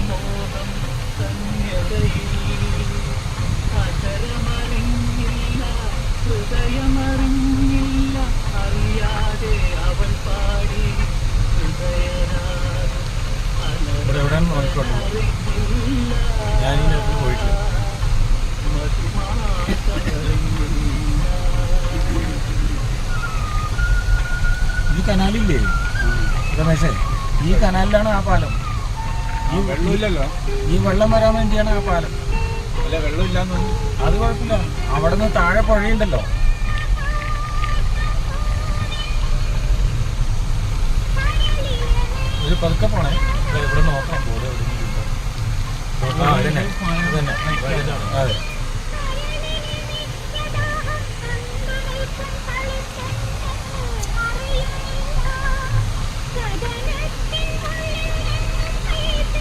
മോഹം കന്യകയിൽ അധരമറിഞ്ഞില്ല, ഹൃദയമറിഞ്ഞില്ല, അറിയാതെ അവൾ പാടി ഹൃദയനാഥം. ഈ കനാലില്ലേ രമേശേ, ഈ കനാലിലാണ് ആ പാലം. ഈ വെള്ളമില്ലല്ലോ, ഈ വെള്ളം വരാൻ വേണ്ടിയാണ് ആ പാലം. അല്ല വെള്ളമില്ലാന്ന് അത് കുഴപ്പമില്ല. അവിടെ നിന്ന് താഴെ പുഴയുണ്ടല്ലോ. ഒരു പതുക്കെ പോണേ, ഇവിടെ നോക്കാം. ബോർഡ് എവിടെ? അതെ.